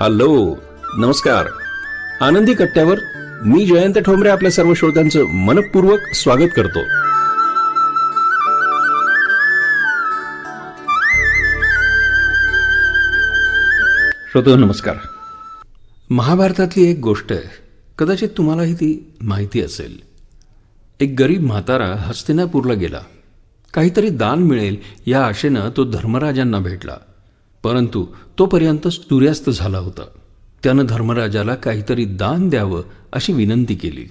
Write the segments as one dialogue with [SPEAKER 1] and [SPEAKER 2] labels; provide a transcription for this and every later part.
[SPEAKER 1] Hello, नमस्कार. आनंदी कट्ट्यावर मी जयंत ठोंबरे आपल्या सर्व श्रोत्यांचं मनपूर्वक स्वागत करतो. श्रोतो नमस्कार. महाभारतातली एक गोष्ट आहे, कदाचित तुम्हालाही ती माहिती असेल. एक गरीब म्हातारा हस्तिनापूरला गेला. काहीतरी दान मिळेल या आशेनं तो धर्मराजांना भेटला, परंतु तोपर्यंत सूर्यास्त झाला होता. त्यानं धर्मराजाला काहीतरी दान द्यावं अशी विनंती केली.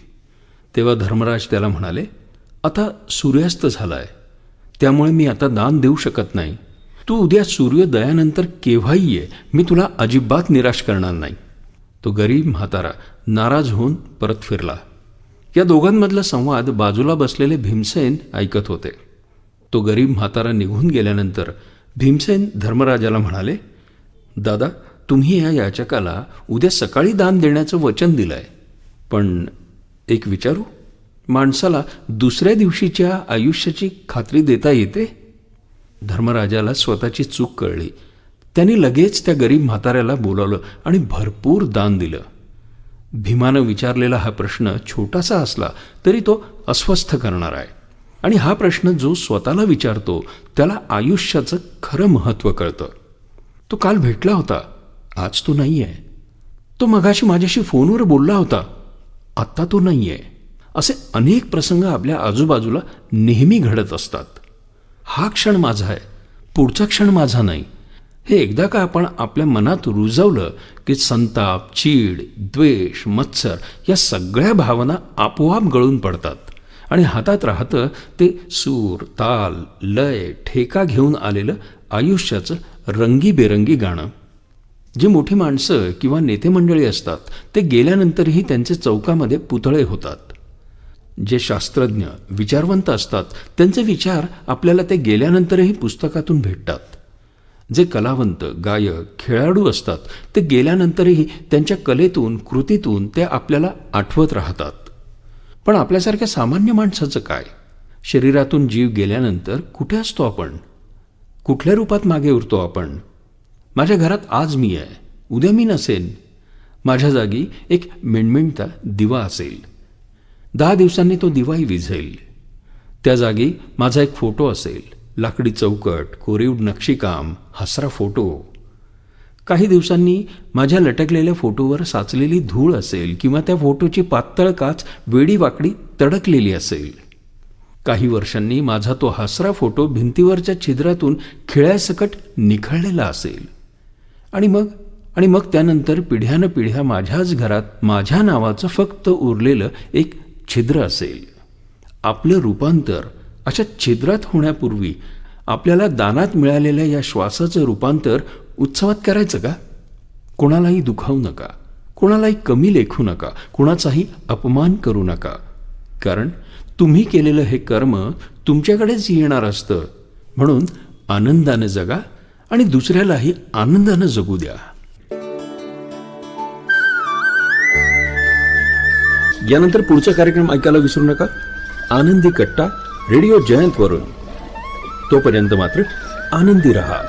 [SPEAKER 1] तेव्हा धर्मराज त्याला म्हणाले, आता सूर्यास्त झालाय, त्यामुळे मी आता दान देऊ शकत नाही. तू उद्या सूर्योदयानंतर केव्हाही ये, मी तुला अजिबात निराश करणार नाही. तो गरीब म्हातारा नाराज होऊन परत फिरला. या दोघांमधला संवाद बाजूला बसलेले भीमसेन ऐकत होते. तो गरीब म्हातारा निघून गेल्यानंतर भीमसेन धर्मराजाला म्हणाले, दादा, तुम्ही या याचकाला उद्या सकाळी दान देण्याचं वचन दिलंय, पण एक विचारू, माणसाला दुसऱ्या दिवशीच्या आयुष्याची खात्री देता येते? धर्मराजाला स्वतःची चूक कळली. त्यांनी लगेच त्या गरीब म्हाताऱ्याला बोलावलं आणि भरपूर दान दिलं. भीमानं विचारलेला हा प्रश्न छोटासा असला तरी तो अस्वस्थ करणारा आहे. आणि हा प्रश्न जो स्वतःला विचारतो त्याला आयुष्याचं खरं महत्त्व कळतं. तो काल भेटला होता, आज तो नाही आहे. तो मगाशी माझ्याशी फोनवर बोलला होता, आत्ता तो नाही आहे. असे अनेक प्रसंग आपल्या आजूबाजूला नेहमी घडत असतात. हा क्षण माझा आहे, पुढचा क्षण माझा नाही, हे एकदा का आपण आपल्या मनात रुजवलं की संताप, चीड, द्वेष, मत्सर या सगळ्या भावना आपोआप गळून पडतात आणि हातात राहतं ते सूर, ताल, लय, ठेका घेऊन आलेलं आयुष्याचं रंगीबेरंगी गाणं. जी मोठी माणसं किंवा नेते मंडळी असतात ते गेल्यानंतरही त्यांचे चौकामध्ये पुतळे होतात. जे शास्त्रज्ञ, विचारवंत असतात त्यांचे विचार आपल्याला ते गेल्यानंतरही पुस्तकातून भेटतात. जे कलावंत, गायक, खेळाडू असतात ते गेल्यानंतरही त्यांच्या कलेतून, कृतीतून ते आपल्याला आठवत राहतात. पण आपल्यासारख्या सामान्य माणसाचं काय? शरीरातून जीव गेल्यानंतर कुठे असतो आपण? कुठल्या रूपात मागे उरतो आपण? माझ्या घरात आज मी आहे, उद्या मी नसेन. माझ्या जागी एक मिणमिणता दिवा असेल, 10 दिवसांनी तो दिवाही विझेल. त्या जागी माझा एक फोटो असेल, लाकडी चौकट, कोरीव नक्षीकाम, हसरा फोटो. काही दिवसांनी माझ्या लटकलेल्या फोटोवर साचलेली धूळ असेल किंवा त्या फोटोची पातळ काच वेडीवाकडी तडकलेली असेल. काही वर्षांनी माझा तो हसरा फोटो भिंतीवरच्या छिद्रातून खिळ्यासकट निखळलेला असेल. आणि मग त्यानंतर पिढ्यानपिढ्या माझ्याच घरात माझ्या नावाचं फक्त उरलेलं एक छिद्र असेल. आपलं रूपांतर अशा छिद्रात होण्यापूर्वी आपल्याला दानात मिळालेल्या या श्वासाचं रूपांतर उत्सवात करायचं का? कोणालाही दुखावू नका, कोणालाही कमी लेखू नका, कोणाचाही अपमान करू नका. कारण तुम्ही केलेलं हे कर्म तुमच्याकडेच येणार असतं. म्हणून आनंदानं जगा आणि दुसऱ्यालाही आनंदानं जगू द्या. यानंतर पुढचा कार्यक्रम ऐकायला विसरू नका, आनंदी कट्टा रेडिओ जयंत वरून. तोपर्यंत मात्र आनंदी रहा.